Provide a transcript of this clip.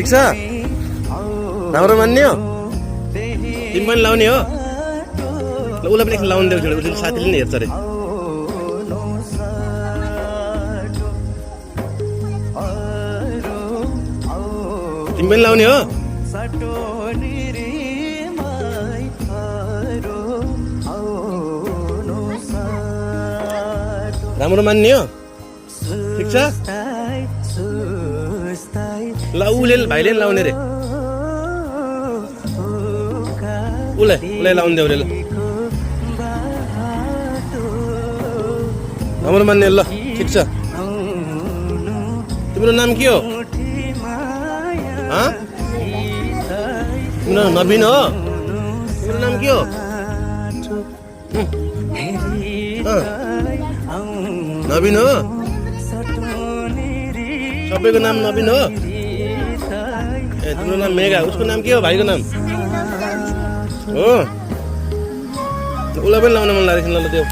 ठिक छ राम्रो मान्ने हो तिमी पनि लाउने हो ल उसलाई पनि एकछिन लाउनु देऊ छोडेर उसले साथीले नि हेर्छ अरे तिमी पनि लाउने हो राम्रो मान्ने हो ठिक छ ल उसले भाइले लाउने रे उसलाई लाउनु देऊ रे ल राम्रो मान्ने ल ठिक छ तिम्रो नाम के हो तिम्रो नवीन हो तिम्रो नाम के हो नवीन हो सबैको नाम नवीन हो ए तिम्रो नाम मेगा उसको नाम के हो भाइको नाम हो उसलाई पनि लाउन मन लागेको छ ल देऊ